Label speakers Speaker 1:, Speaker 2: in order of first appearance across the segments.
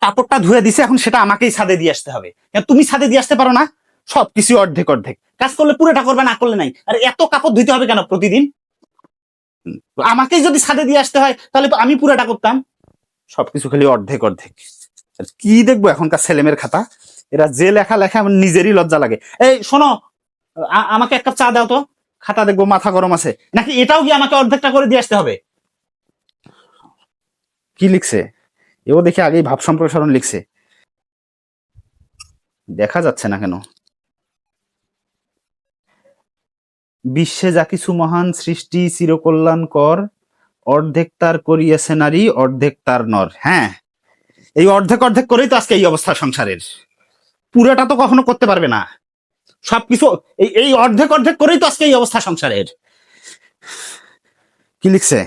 Speaker 1: কাপড়টা ধুয়ে দিছে, এখন সেটা আমাকেই ছাদে দিয়ে আসতে হবে। তুমি ছাদে দিয়ে আসতে পারো না? সবকিছু অর্ধেক অর্ধেক, কাজ করলে পুরোটা করবে, না করলে নাই। আর এত কাপড় ধুইতে হবে কেন প্রতিদিন? আমাকেই যদি ছাদে দিয়ে আসতে হয় তাহলে আমি পুরোটা করতাম। সবকিছু খালি অর্ধেক অর্ধেক। কি দেখবো এখনকার ছেলেমেয়ের খাতা, এরা যে লেখা লেখা আমার নিজেরই লজ্জা লাগে। এই শোনো, আমাকে এক কাপ চা দাও তো, খাতা দেখবো মাথা গরম আছে নাকি। এটাও কি আমাকে অর্ধেকটা করে দিয়ে আসতে হবে? কি লিখছে এও দেখি, আগেই ভাব সম্প্রসারণ লিখছে, দেখা যাচ্ছে না কেন। বিশ্বে যা কিছু মহান সৃষ্টি চিরকল্যাণকর, অর্ধেক তার করিয়াছে নারী, অর্ধেক তার নর। হ্যাঁ, এই অর্ধেক অর্ধেক করেই তো আজকে এই অবস্থা সংসারের। পুরোটা তো কখনো করতে পারবে না। সবকিছু এই অর্ধেক অর্ধেক করেই তো আজকে এই অবস্থা সংসারের। কি লিখছে,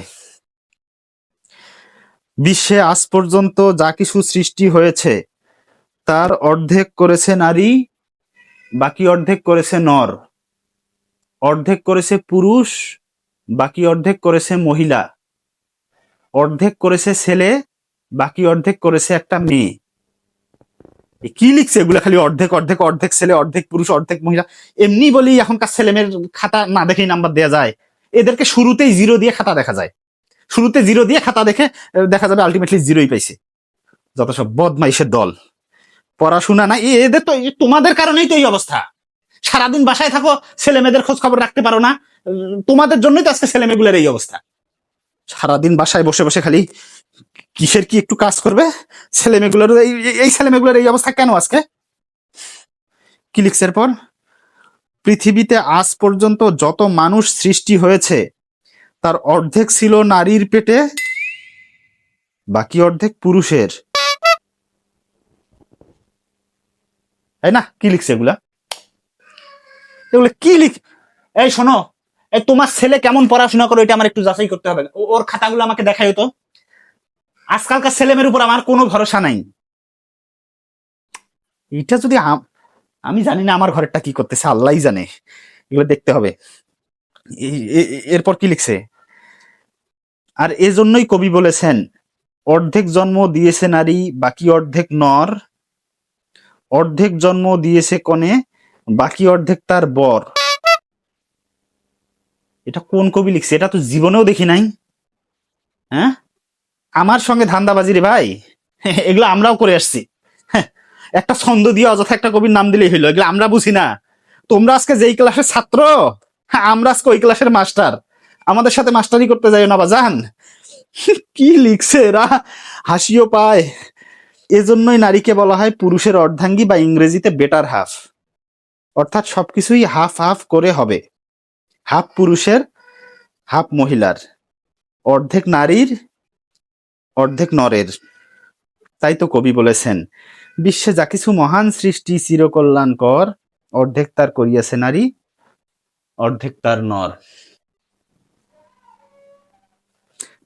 Speaker 1: বিশ্বে আজ পর্যন্ত যা কিছু সৃষ্টি হয়েছে তার অর্ধেক করেছে নারী, বাকি অর্ধেক করেছে নর। অর্ধেক করেছে পুরুষ, বাকি অর্ধেক করেছে মহিলা। অর্ধেক করেছে ছেলে, বাকি অর্ধেক করেছে একটা মেয়ে। কি লিখছে এগুলা? খালি অর্ধেক অর্ধেক, অর্ধেক ছেলে, অর্ধেক পুরুষ, অর্ধেক মহিলা। এমনি বলি এখনকার ছেলেমেয়ের খাতা না দেখেই নাম্বার দেওয়া যায়। এদেরকে শুরুতেই জিরো দিয়ে খাতা দেখা যায়। শুরুতে জিরো দিয়ে খাতা দেখে দেখা যাবে আলটিমেটলি জিরোই পাইছে। যত সব বদমাইশের দল, পড়াশোনা না। এদের তো তোমাদের কারণেই তো এই অবস্থা। সারাদিন বাসায় থাকো, ছেলে মেয়েদের খোঁজ খবর রাখতে পারো না। তোমাদের জন্যই তো আজকে ছেলে মেয়েগুলোর এই অবস্থা। সারাদিন বাসায় বসে বসে খালি কিসের কি একটু কাজ করবে। ছেলে মেয়েগুলোর এই ছেলে মেয়েগুলোর এই অবস্থা কেন আজকে? কি লিখছে এরপর, পৃথিবীতে আজ পর্যন্ত যত মানুষ সৃষ্টি হয়েছে তার অর্ধেক ছিল নারীর পেটে, বাকি অর্ধেক পুরুষের। তাই না? কি লিখছে এগুলা? এগুলো কি লিখ, এই শোনো, এই তোমার ছেলে কেমন পড়াশোনা করে এটা আমার একটু যাচাই করতে হবে। ওর খাতাগুলো আমাকে দেখাই তো। আজকালকার ছেলেমেয়ের উপর আমার কোনো ভরসা নাই। এটা যদি আমি জানি না আমার ঘরেরটা কি করতেছে, আল্লাহই জানে। এগুলো দেখতে হবে। এরপর কি লিখছে, আর এজন্যই কবি বলেছেন, অর্ধেক জন্ম দিয়েছে নারী, বাকি অর্ধেক নর। অর্ধেক জন্ম দিয়েছে কনে, বাকি অর্ধেক তার বর। এটা কোন কবি লিখছে? এটা তো জীবনেও দেখি নাই। হ্যাঁ, আমার সঙ্গে ধান্দাবাজি রে ভাই। এগুলো আমরাও করে আসছি। হ্যাঁ, একটা ছন্দ দিয়ে অযথা একটা কবির নাম দিলেই হইলো। এগুলো আমরা বুঝি না। তোমরা আজকে যেই ক্লাসের ছাত্র, আমরা আজকে ওই ক্লাসের মাস্টার। আমাদের সাথে মাস্টারি করতে যাই না বাজান। কি লিখছে এরা, হাসিও পায়। এজন্যই নারীকে বলা হয় পুরুষের অর্ধাঙ্গী, বা ইংরেজিতে বেটার হাফ। অর্থাৎ সবকিছুই হাফ হাফ করে হবে। হাফ পুরুষের, হাফ মহিলার, অর্ধেক নারীর, অর্ধেক নরের। তাই তো কবি বলেছেন, বিশ্বে যা কিছু মহান সৃষ্টি চিরকল্যাণকর, অর্ধেক তার করিয়াছে নারী, অর্ধেক তার নর।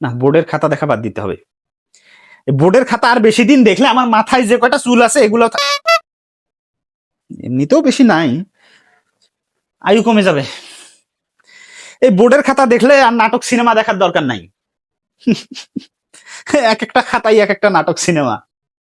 Speaker 1: না, বোর্ডের খাতা দেখা বাদ দিতে হবে। বোর্ডের খাতা আর বেশি দিন দেখলে আমার মাথায় যে কয়টা চুল আছে এগুলো এমনিতেও বেশি নাই, আয়ু কমে যাবে। এই বোর্ডের খাতা দেখলে আর নাটক সিনেমা দেখার দরকার নাই। এক একটা খাতাই এক একটা নাটক সিনেমা।